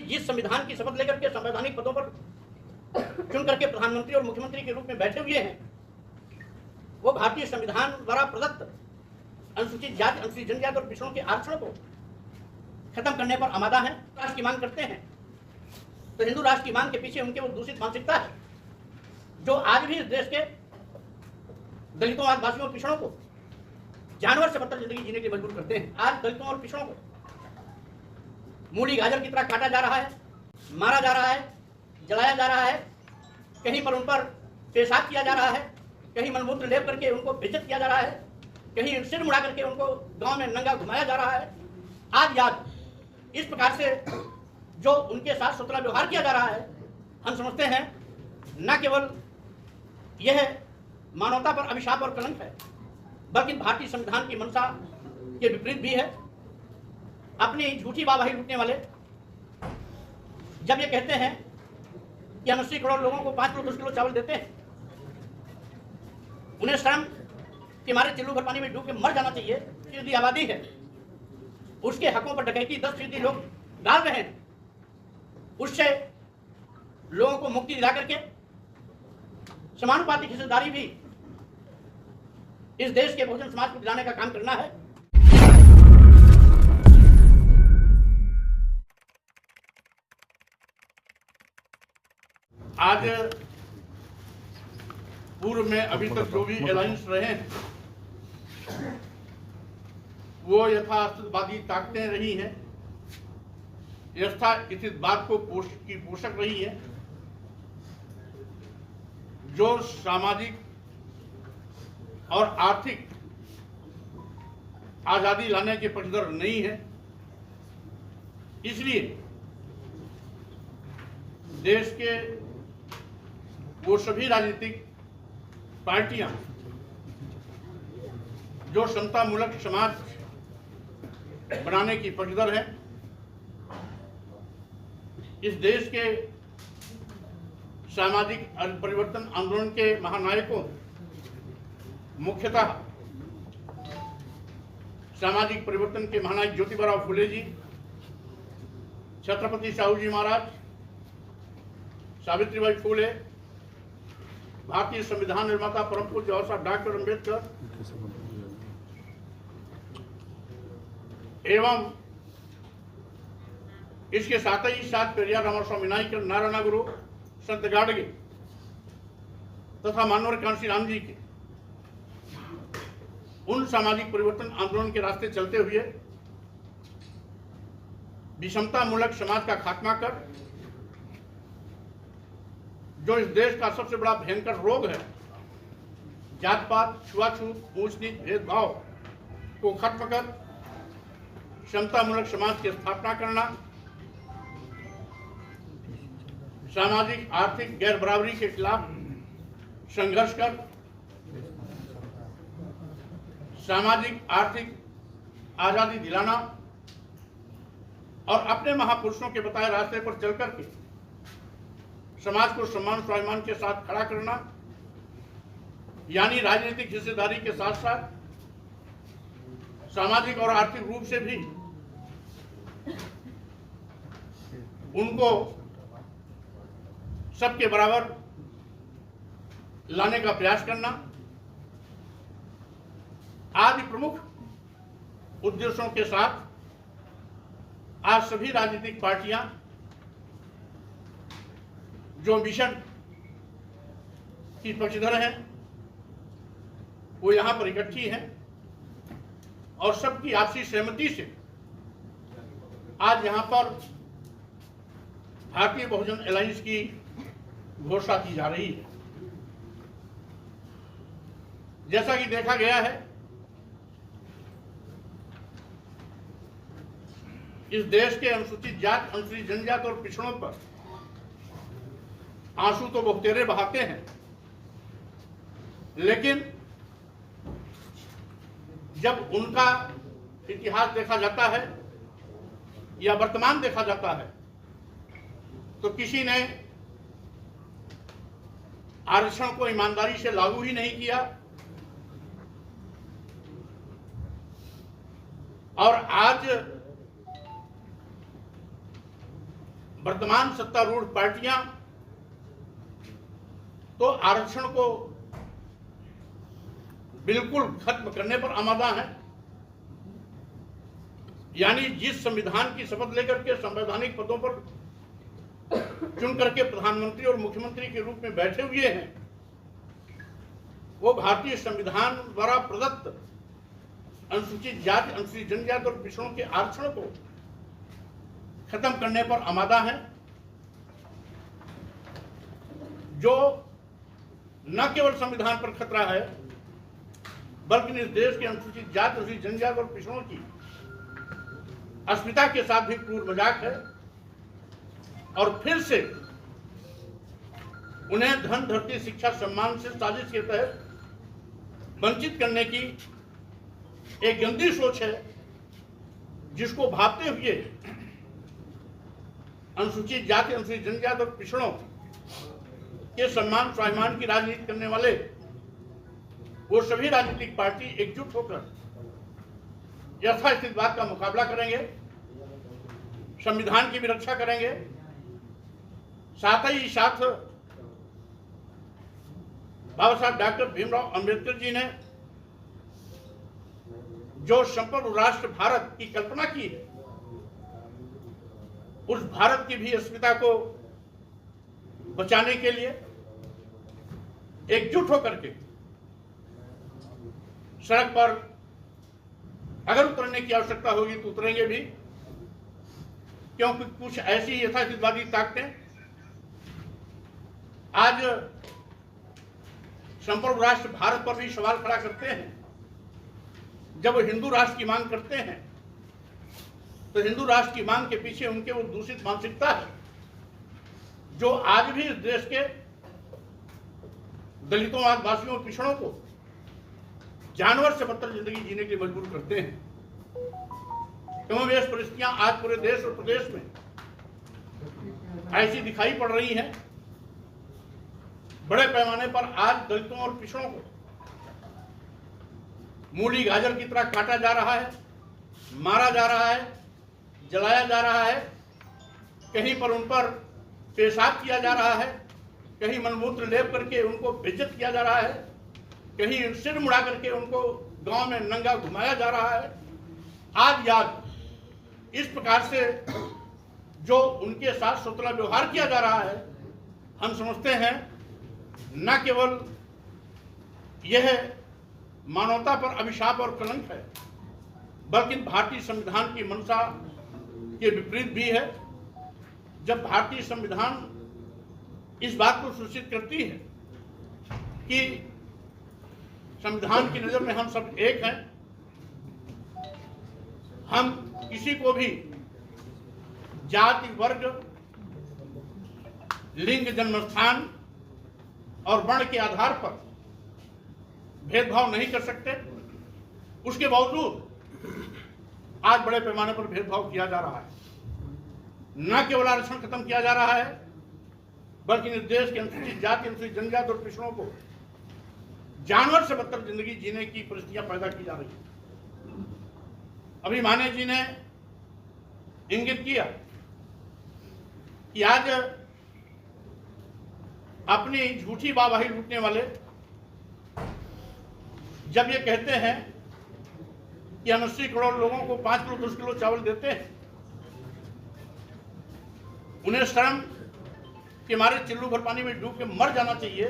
जिस संविधान की शपथ लेकर के संवैधानिक पदों पर चुन करके प्रधानमंत्री और मुख्यमंत्री के रूप में बैठे हुए हैं, वो भारतीय संविधान द्वारा प्रदत्त अनुसूचित जाति, अनुसूचित जनजाति और पिछड़ों के आरक्षण को खत्म करने पर आमादा है, राष्ट्र की मांग करते हैं। तो हिंदू राष्ट्र की मांग के पीछे उनके वो दूषित मानसिकता है जो आज भी इस देश के दलितों, आदिवासियों और पिछड़ों को जानवर से बदतर जिंदगी जीने के लिए मजबूर करते हैं। आज दलितों और पिछड़ों को मूली गाजर की तरह काटा जा रहा है, मारा जा रहा है, जलाया जा रहा है, कहीं पर उन पर पेशाब किया जा रहा है, कहीं मलमूत्र लेप करके उनको बेइज्जत किया जा रहा है, कहीं सिर मुड़ा करके उनको गांव में नंगा घुमाया जा रहा है। आज याद इस प्रकार से जो उनके साथ सतला व्यवहार किया जा रहा है, हम समझते हैं न केवल यह मानवता पर अभिशाप और कलंक है, बल्कि भारतीय संविधान की मंशा के विपरीत भी है। अपनी झूठी वाहवाही लूटने वाले जब ये कहते हैं कि हम 80 करोड़ लोगों को 5 किलो 10 किलो चावल देते हैं, उन्हें शर्म कि हमारे चिल्लू भर पानी में डूब के मर जाना चाहिए। यदि आबादी है उसके हकों पर डकैती 10% लोग डाल रहे हैं, उससे लोगों को मुक्ति दिला करके समानुपातिक हिस्सेदारी भी इस देश के बहुजन समाज को दिलाने का काम करना है। आज पूर्व में अभी तक जो भी अलायंस रहे हैं वो यथास्थितवादी ताकतें रही हैं, यथास्थितवाद को पोषक रही है, जो सामाजिक और आर्थिक आजादी लाने के पक्षधर नहीं है। इसलिए देश के वो सभी राजनीतिक पार्टियां जो समतामूलक समाज बनाने की पक्षधर हैं, इस देश के सामाजिक परिवर्तन आंदोलन के महानायकों, मुख्यतः सामाजिक परिवर्तन के महानायक ज्योतिबा फुले जी, छत्रपति साहू जी महाराज, सावित्रीबाई फुले, भारतीय संविधान निर्माता परम पूज्य बाबा साहब डॉक्टर अम्बेडकर एवं इसके साथ ही साथ पेरियार रामास्वामी नायकर, नारायण गुरु, संत गाडगे तथा मानवर कांसी राम जी के उन सामाजिक परिवर्तन आंदोलन के रास्ते चलते हुए विषमतामूलक समाज का खात्मा कर जो इस देश का सबसे बड़ा भयंकर रोग है, जात पात, छुआछूत, ऊंच नीच, भेदभाव को खत्म कर समतामूलक समाज की स्थापना करना, सामाजिक आर्थिक गैर बराबरी के खिलाफ संघर्ष कर सामाजिक आर्थिक आजादी दिलाना और अपने महापुरुषों के बताए रास्ते पर चलकर के समाज को सम्मान स्वाभिमान के साथ खड़ा करना, यानी राजनीतिक हिस्सेदारी के साथ साथ सामाजिक और आर्थिक रूप से भी उनको सबके बराबर लाने का प्रयास करना आदि प्रमुख उद्देश्यों के साथ आज सभी राजनीतिक पार्टियां जो मिशन की पक्षधर हैं वो यहां पर इकट्ठी हैं और सबकी आपसी सहमति से आज यहां पर भारतीय बहुजन अलायंस की घोषणा की जा रही है। जैसा कि देखा गया है, इस देश के अनुसूचित जाति, अनुसूचित जनजाति और पिछड़ों पर आंसू तो बहुतेरे बहाते हैं, लेकिन जब उनका इतिहास देखा जाता है या वर्तमान देखा जाता है तो किसी ने आरक्षण को ईमानदारी से लागू ही नहीं किया और आज वर्तमान सत्तारूढ़ पार्टियां तो आरक्षण को बिल्कुल खत्म करने पर आमादा है। यानी जिस संविधान की शपथ लेकर के संवैधानिक पदों पर चुन करके प्रधानमंत्री और मुख्यमंत्री के रूप में बैठे हुए हैं, वो भारतीय संविधान द्वारा प्रदत्त अनुसूचित जाति, अनुसूचित जनजाति और पिछड़ों के आरक्षण को खत्म करने पर आमादा है, जो न केवल संविधान पर खतरा है बल्कि इस देश के अनुसूचित जाति, अनुसूचित जनजाति और पिछड़ों की अस्मिता के साथ भी क्रूर मजाक है। और फिर से उन्हें धन, धरती, शिक्षा, सम्मान से साजिश के तहत वंचित करने की एक गंदी सोच है, जिसको भापते हुए अनुसूचित जाति, अनुसूचित जनजाति और पिछड़ों के सम्मान स्वाभिमान की राजनीति करने वाले वो सभी राजनीतिक पार्टी एकजुट होकर यथास्थितिवाद का मुकाबला करेंगे, संविधान की भी रक्षा करेंगे। साथ ही साथ बाबा साहब डॉक्टर भीमराव अंबेडकर जी ने जो संपूर्ण राष्ट्र भारत की कल्पना की है, उस भारत की भी अस्मिता को बचाने के लिए एकजुट होकर के सड़क पर अगर उतरने की आवश्यकता होगी तो उतरेंगे भी, क्योंकि कुछ ऐसी यथास्थितिवादी ताकतें आज संपूर्ण राष्ट्र भारत पर भी सवाल खड़ा करते हैं। जब वो हिंदू राष्ट्र की मांग करते हैं तो हिंदू राष्ट्र की मांग के पीछे उनके वो दूषित मानसिकता है, जो आज भी इस देश के दलितों, आदिवासियों, पिछड़ों को जानवर से बदतर जिंदगी जीने के लिए मजबूर करते हैं। कमोबेश परिस्थितियां आज पूरे देश और प्रदेश में ऐसी दिखाई पड़ रही हैं। बड़े पैमाने पर आज दलितों और पिछड़ों को मूली गाजर की तरह काटा जा रहा है, मारा जा रहा है, जलाया जा रहा है, कहीं पर उन पर पेशाब किया जा रहा है, कहीं मलमूत्र लेप करके उनको बेइज्जत किया जा रहा है, कहीं सिर मुड़ा करके उनको गांव में नंगा घुमाया जा रहा है। आज याद इस प्रकार से जो उनके साथ सोतला व्यवहार किया जा रहा है, हम समझते हैं न केवल यह मानवता पर अभिशाप और कलंक है, बल्कि भारतीय संविधान की मंशा के विपरीत भी है। जब भारतीय संविधान इस बात को सूचित करती है कि संविधान की नजर में हम सब एक हैं, हम किसी को भी जाति, वर्ग, लिंग, जन्मस्थान और वर्ण के आधार पर भेदभाव नहीं कर सकते, उसके बावजूद आज बड़े पैमाने पर भेदभाव किया जा रहा है। न केवल आरक्षण खत्म किया जा रहा है, बल्कि इस देश के अनुसूचित जाति, अनुसूचित जनजाति और पिछड़ों को जानवर से बदतर जिंदगी जीने की परिस्थितियां पैदा की जा रही है। अभी माने जी ने इंगित किया कि आज अपनी झूठी वाहवाही लूटने वाले जब ये कहते हैं कि हम 80 करोड़ लोगों को 5 किलो 10 किलो चावल देते हैं, उन्हें शर्म कि हमारे चिल्लू भर पानी में डूब के मर जाना चाहिए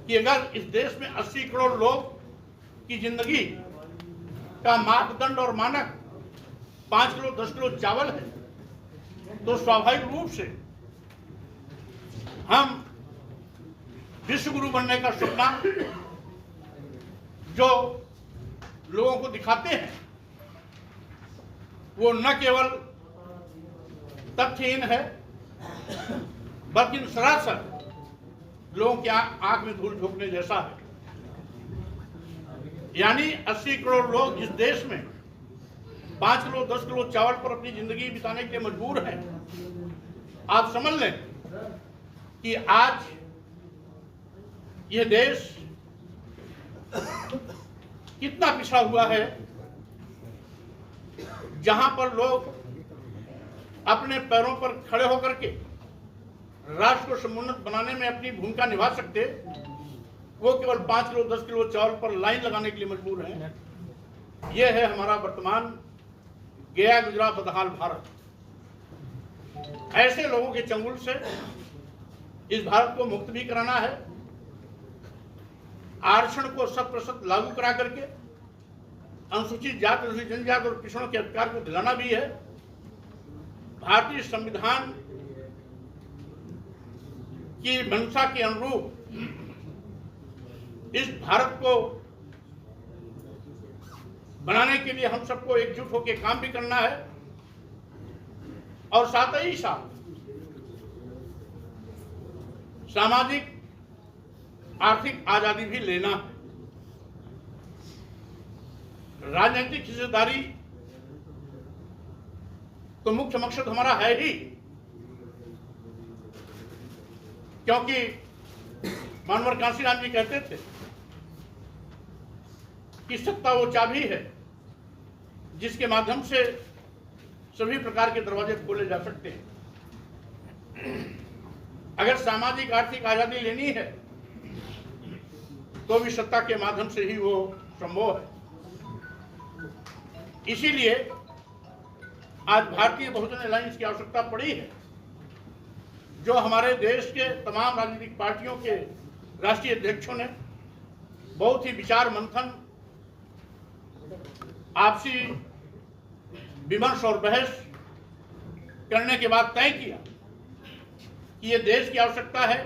कि अगर इस देश में 80 करोड़ लोग की जिंदगी का मापदंड और मानक 5 किलो 10 किलो चावल है, तो स्वाभाविक रूप से हम विश्व गुरु बनने का सपना जो लोगों को दिखाते हैं, वो न केवल तथ्यहीन है, बल्कि सरासर लोगों की आंख में धूल झोंकने जैसा है। यानी 80 करोड़ लोग इस देश में 5 किलो 10 किलो चावल पर अपनी जिंदगी बिताने के लिए मजबूर हैं। आप समझ लें कि आज यह देश कितना पिछड़ा हुआ है, जहां पर लोग अपने पैरों पर खड़े होकर के राष्ट्र को समुन्नत बनाने में अपनी भूमिका निभा सकते, वो केवल 5 किलो 10 किलो चावल पर लाइन लगाने के लिए मजबूर हैं। यह है हमारा वर्तमान गया गुजरा बदहाल भारत। ऐसे लोगों के चंगुल से इस भारत को मुक्त भी कराना है, आरक्षण को 100% लागू करा करके अनुसूचित जाति, अनुसूचित जनजाति और पिछड़ों के अधिकार को दिलाना भी है। भारतीय संविधान की मंशा के अनुरूप इस भारत को बनाने के लिए हम सबको एकजुट होकर काम भी करना है और साथ ही साथ सामाजिक आर्थिक आजादी भी लेना है। राजनीतिक हिस्सेदारी तो मुख्य मकसद हमारा है ही, क्योंकि मानवर कांशीराम जी कहते थे कि सत्ता वो चाबी है जिसके माध्यम से सभी प्रकार के दरवाजे खोले जा सकते हैं। अगर सामाजिक आर्थिक आजादी लेनी है तो भी सत्ता के माध्यम से ही वो संभव है। इसीलिए आज भारतीय बहुजन अलायंस की आवश्यकता पड़ी है, जो हमारे देश के तमाम राजनीतिक पार्टियों के राष्ट्रीय अध्यक्षों ने बहुत ही विचार मंथन, आपसी विमर्श और बहस करने के बाद तय किया कि ये देश की आवश्यकता है,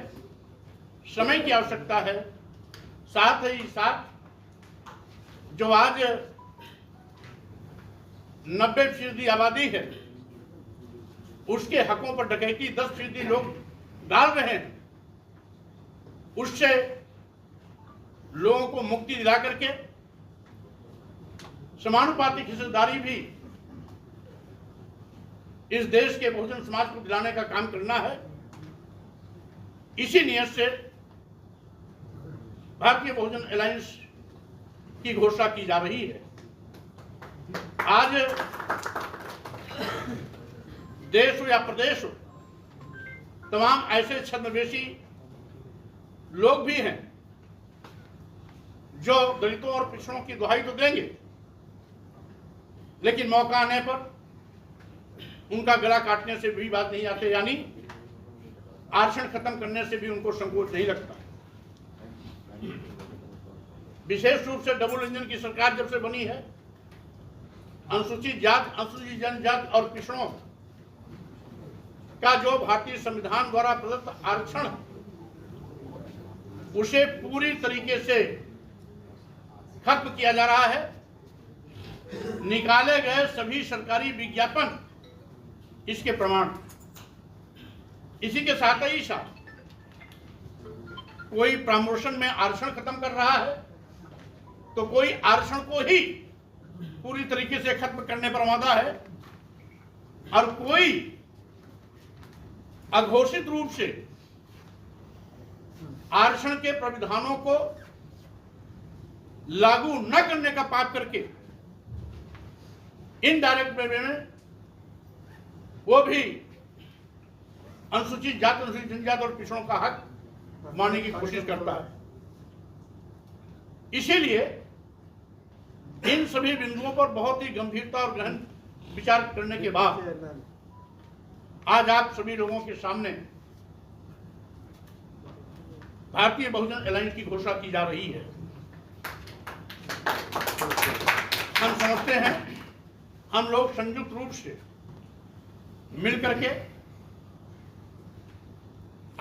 समय की आवश्यकता है। साथ ही साथ जो आज 90% आबादी है, उसके हकों पर डकैती 10% लोग डाल रहे हैं, उससे लोगों को मुक्ति दिला करके समानुपातिक हिस्सेदारी भी इस देश के बहुजन समाज को दिलाने का काम करना है। इसी नियत से भारतीय बहुजन अलायंस की घोषणा की जा रही है। आज देश हो या प्रदेश हो, तमाम ऐसे छद्मवेशी लोग भी हैं जो दलितों और पिछड़ों की दुहाई तो देंगे, लेकिन मौका आने पर उनका गला काटने से भी बात नहीं आते, यानी आरक्षण खत्म करने से भी उनको संकोच नहीं लगता। विशेष रूप से डबल इंजन की सरकार जब से बनी है, अनुसूचित जाति, अनुसूचित जनजाति और पिछड़ों का जो भारतीय संविधान द्वारा प्रदत्त आरक्षण, उसे पूरी तरीके से खत्म किया जा रहा है। निकाले गए सभी सरकारी विज्ञापन इसके प्रमाण। इसी के साथ ही साथ कोई प्रमोशन में आरक्षण खत्म कर रहा है तो कोई आरक्षण को ही पूरी तरीके से खत्म करने पर आमादा है, और कोई अघोषित रूप से आरक्षण के प्रावधानों को लागू न करने का पाप करके इनडायरेक्ट वे में वो भी अनुसूचित जाति, अनुसूचित जनजाति और पिछड़ों का हक मानने की कोशिश करता है। इसीलिए इन सभी बिंदुओं पर बहुत ही गंभीरता और गहन विचार करने के बाद आज आप सभी लोगों के सामने भारतीय बहुजन अलायंस की घोषणा की जा रही है। हम समझते हैं हम लोग संयुक्त रूप से मिलकर के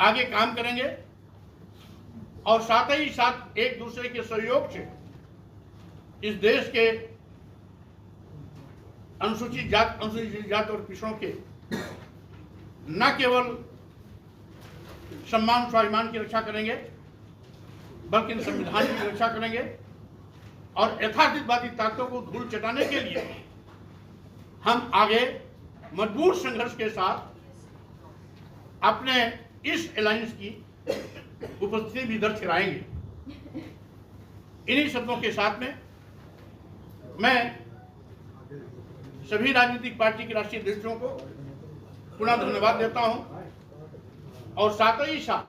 आगे काम करेंगे और साथ ही साथ एक दूसरे के सहयोग से इस देश के अनुसूचित जाति, अनुसूचित जाति और पिछड़ों के न केवल सम्मान स्वाभिमान की रक्षा करेंगे, बल्कि संविधान की रक्षा करेंगे और यथार्थवादी ताकतों को धूल चटाने के लिए हम आगे मजबूत संघर्ष के साथ अपने इस अलायंस की उपस्थिति भी दर्ज कराएंगे। इन्हीं शब्दों के साथ में मैं सभी राजनीतिक पार्टी के राष्ट्रीय अध्यक्षों को पुनः धन्यवाद देता हूं और साथ ही साथ